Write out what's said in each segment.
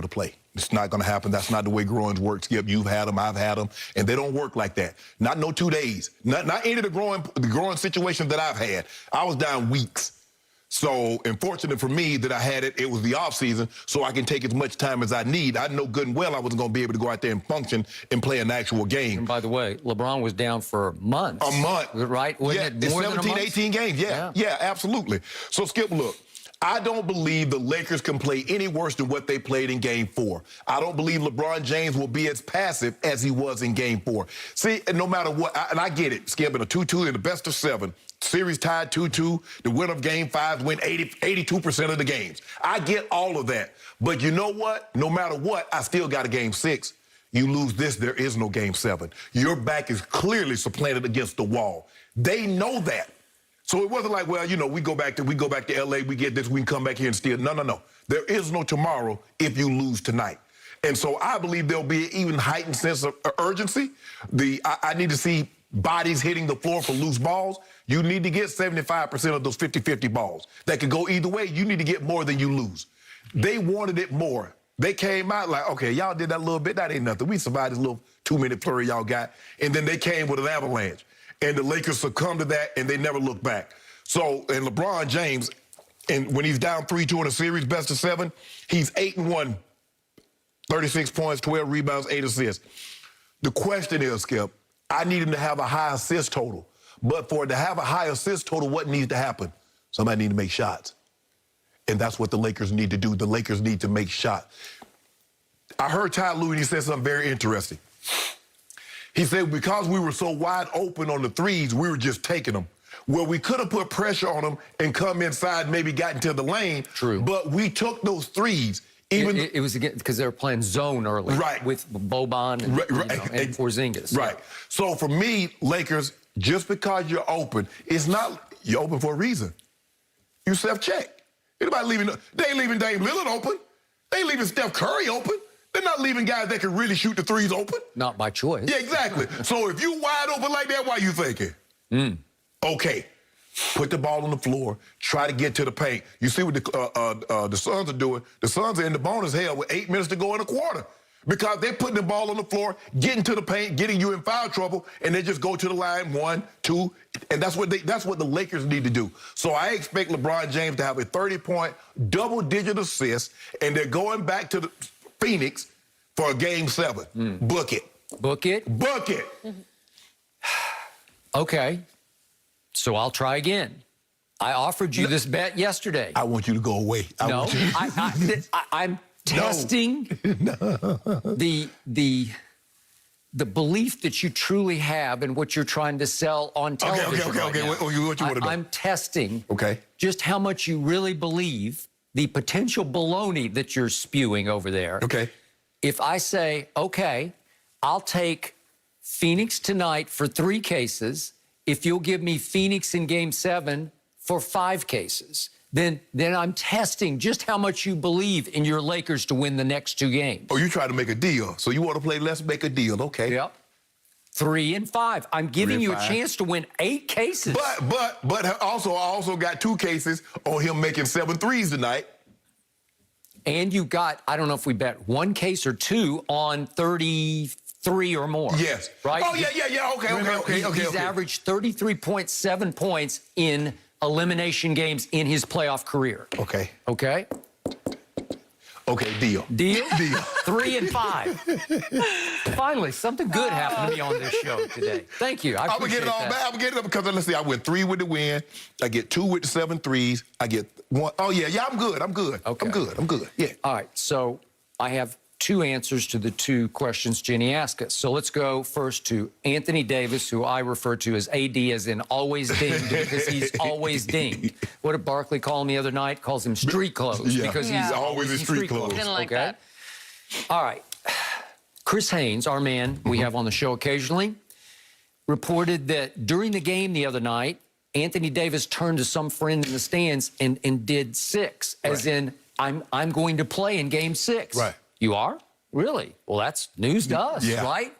play. It's not going to happen. That's not the way growings work, Skip. You've had them, I've had them, and they don't work like that. Not no 2 days. Not any of the growing situations that I've had. I was down weeks. So, unfortunate for me that I had it was the off season, so I can take as much time as I need. I know good and well I wasn't going to be able to go out there and function and play an actual game. And by the way, LeBron was down for months. A month. Right? Wasn't it more 17, than a month? 18 games. Yeah, absolutely. So, Skip, look. I don't believe the Lakers can play any worse than what they played in Game 4. I don't believe LeBron James will be as passive as he was in Game 4. See, and no matter what, and I get it, Skip, in a 2-2 in the best of 7, series tied 2-2, the winner of Game 5 win 82% of the games. I get all of that. But you know what? No matter what, I still got a Game 6. You lose this, there is no Game 7. Your back is clearly supplanted against the wall. They know that. So it wasn't like, well, you know, we go back to LA, we get this, we can come back here and steal. No. There is no tomorrow if you lose tonight. And so I believe there'll be an even heightened sense of urgency. I need to see bodies hitting the floor for loose balls. You need to get 75% of those 50-50 balls. That could go either way. You need to get more than you lose. They wanted it more. They came out like, okay, y'all did that little bit. That ain't nothing. We survived this little 2-minute flurry y'all got. And then they came with an avalanche. And the Lakers succumbed to that, and they never looked back. So, and LeBron James, and when he's down 3-2 in a series, best of 7, he's 8-1, 36 points, 12 rebounds, 8 assists. The question is, Skip, I need him to have a high assist total. But for it to have a high assist total, what needs to happen? Somebody needs to make shots. And that's what the Lakers need to do. The Lakers need to make shots. I heard Ty Lue, and he said something very interesting. He said, because we were so wide open on the threes, we were just taking them. Well, we could have put pressure on them and come inside, maybe got into the lane. True. But we took those threes. It was because they were playing zone early. Right. With Boban and, and Porzingis. Right. So for me, Lakers, just because you're open, it's not, you're open for a reason. You self-check. Anybody leaving, they ain't leaving Dame Lillard open. They ain't leaving Steph Curry open. They're not leaving guys that can really shoot the threes open. Not by choice. Yeah, exactly. So if you wide open like that, why you thinking? Okay, put the ball on the floor, try to get to the paint. You see what the Suns are doing? The Suns are in the bonus hell with 8 minutes to go in a quarter because they're putting the ball on the floor, getting to the paint, getting you in foul trouble, and they just go to the line 1, 2, and that's what the Lakers need to do. So I expect LeBron James to have a 30-point, double-digit assist, and they're going back to the Phoenix for a Game 7. Book it. Book it? Book it. Okay. So I'll try again. I offered you this bet yesterday. I want you to go away. I'm testing the belief that you truly have in what you're trying to sell on television. Okay. What you want to do? I'm testing just how much you really believe the potential baloney that you're spewing over there. Okay. If I say, okay, I'll take Phoenix tonight for 3 cases, if you'll give me Phoenix in Game 7 for 5 cases, then I'm testing just how much you believe in your Lakers to win the next 2 games. Oh, you try to make a deal. So you want to play, let's make a deal. Okay. Yep. 3 and 5. I'm giving you a chance to win 8 cases. But I also got 2 cases on him making 7 threes tonight. And you got, I don't know if we bet 1 case or 2 on 33 or more. Yes. Right? Oh, yeah. Okay. He's averaged 33.7 points in elimination games in his playoff career. Okay. Okay? Okay, deal. Deal? Deal. 3 and 5. Finally, something good happened to me on this show today. Thank you. I appreciate that. I'm going to get it all back because, let's see, I went 3 with the win. I get 2 with the 7 threes. I get 1. Oh, yeah, I'm good. Okay. I'm good. Yeah. All right, so I have 2 answers to the 2 questions Jenny asked us. So let's go first to Anthony Davis, who I refer to as AD, as in always dinged, because he's always dinged. What did Barkley call him the other night? Calls him street clothes, because he's always in street clothes. Didn't like that. All right. Chris Haynes, our man we have on the show occasionally, reported that during the game the other night, Anthony Davis turned to some friend in the stands and did 6, as in, I'm going to play in Game 6. Right. You are? Really? Well, that's news to us, right?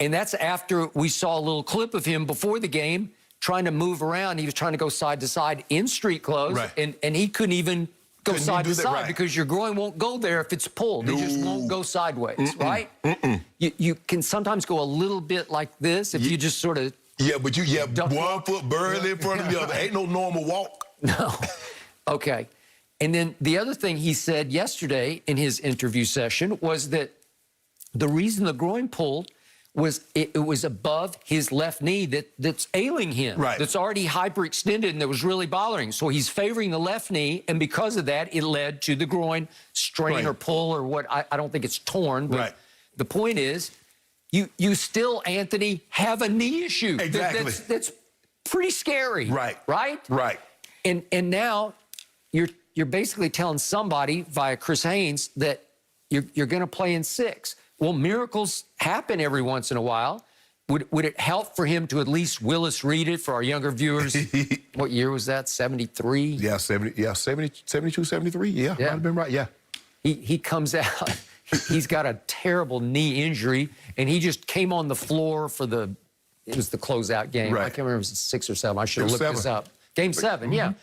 And that's after we saw a little clip of him before the game trying to move around. He was trying to go side to side in street clothes, and he couldn't even go Couldn't side you to do that? side Right. because your groin won't go there if it's pulled. It just won't go sideways, right? You can sometimes go a little bit like this if you just sort of. Yeah, but you Duck one walk. foot barely in front of the other. Ain't no normal walk. No. Okay. And then the other thing he said yesterday in his interview session was that the reason the groin pulled was it was above his left knee that's ailing him. Right. That's already hyperextended and that was really bothering. So he's favoring the left knee, and because of that, it led to the groin strain Right. or pull or what. I don't think it's torn, but Right. the point is you still, Anthony, have a knee issue. Exactly. That's pretty scary. Right. Right? Right. And now you're basically telling somebody via Chris Haynes that you're going to play in 6. Well, miracles happen every once in a while. Would it help for him to at least Willis read it for our younger viewers? What year was that? 73? Yeah, 72, 73. Yeah, might have been right. Yeah. He comes out. He's got a terrible knee injury, and he just came on the floor for it was the closeout game. Right. I can't remember if it was 6 or 7. I should have It was looked this 7. up. Game 7, yeah.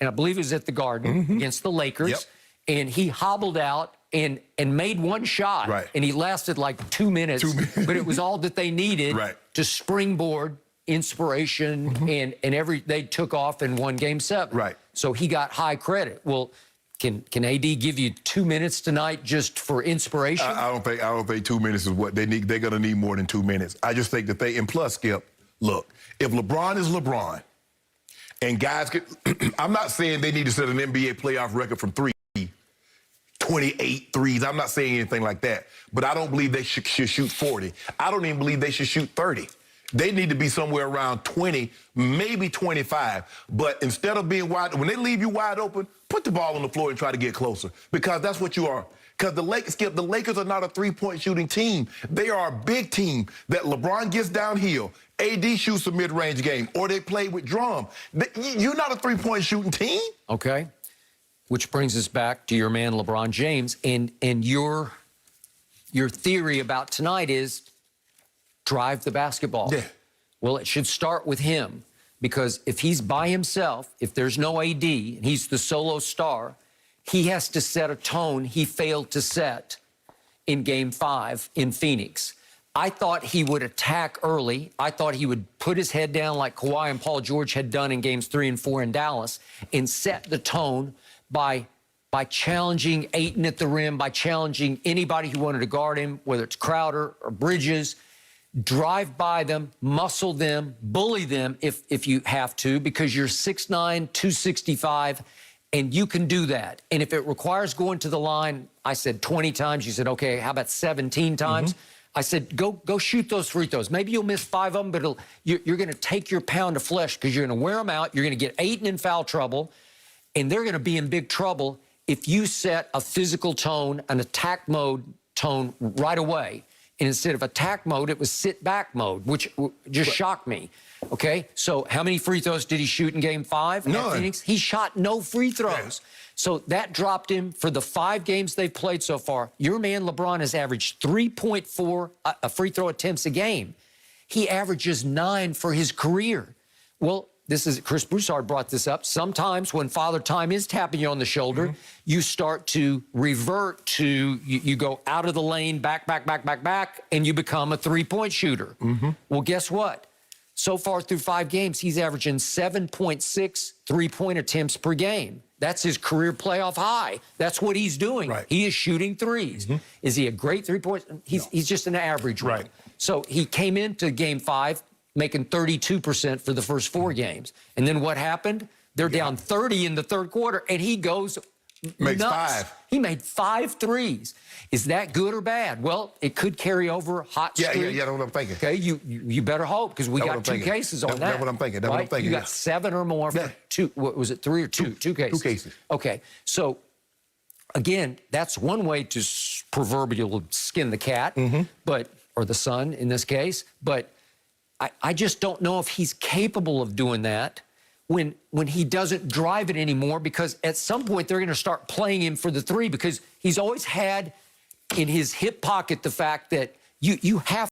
And I believe it was at the Garden against the Lakers. Yep. And he hobbled out and made one shot. Right. And he lasted like 2 minutes. 2 minutes. But it was all that they needed Right. to springboard inspiration, and they took off and won Game 7. Right. So he got high credit. Well, can AD give you 2 minutes tonight just for inspiration? I don't think 2 minutes is what they need. They're going to need more than 2 minutes. I just think that and plus, Skip, look, if LeBron is LeBron, and guys I'm not saying they need to set an NBA playoff record from 28 threes. I'm not saying anything like that. But I don't believe they should shoot 40. I don't even believe they should shoot 30. They need to be somewhere around 20, maybe 25. But instead of being wide, when they leave you wide open, put the ball on the floor and try to get closer. Because that's what you are. Because the Lakers are not a three-point shooting team. They are a big team that LeBron gets downhill. AD shoots a mid-range game, or they play with Drum. You're not a three-point shooting team. Okay. Which brings us back to your man, LeBron James. And your theory about tonight is drive the basketball. Yeah. Well, it should start with him, because if he's by himself, if there's no AD, and he's the solo star, he has to set a tone he failed to set in Game 5 in Phoenix. I thought he would attack early. I thought he would put his head down like Kawhi and Paul George had done in Games 3 and 4 in Dallas, and set the tone by challenging Ayton at the rim, by challenging anybody who wanted to guard him, whether it's Crowder or Bridges. Drive by them, muscle them, bully them if you have to, because you're 6'9", 265, and you can do that. And if it requires going to the line, I said 20 times. You said, okay, how about 17 times? I said, go shoot those free throws. Maybe you'll miss 5 of them, but you're going to take your pound of flesh, because you're going to wear them out. You're going to get Ayton in foul trouble, and they're going to be in big trouble if you set a physical tone, an attack mode tone right away. And instead of attack mode, it was sit-back mode, which just shocked me. Okay, so how many free throws did he shoot in Game 5 at None. Phoenix? He shot no free throws. Yeah. So that dropped him for the 5 games they've played so far. Your man LeBron has averaged 3.4 free throw attempts a game. He averages 9 for his career. Well, Chris Broussard brought this up. Sometimes when Father Time is tapping you on the shoulder, you start to revert to, you go out of the lane, back, and you become a three-point shooter. Well, guess what? So far through 5 games, he's averaging 7.6 three-point attempts per game. That's his career playoff high. That's what he's doing. Right. He is shooting threes. Is he a great three-point? He's just an average one. Right. So he came into Game 5 making 32% for the first 4 games. And then what happened? They're down 30 in the third quarter, and he goes Makes nuts. 5. He made 5 threes. Is that good or bad? Well, it could carry over hot streak. Yeah, that's what I'm thinking. Okay, you better hope, because we That's got what 2 I'm thinking. cases on that. That's what I'm thinking. That's what I'm right? thinking, You yeah. got 7 or more for Yeah. 2. What was it, 3 or 2? 2 cases. 2 cases. Okay, so again, that's one way to proverbially skin the cat, or the son in this case. But I just don't know if he's capable of doing that when he doesn't drive it anymore, because at some point they're going to start playing him for the 3, because he's always had in his hip pocket the fact that you have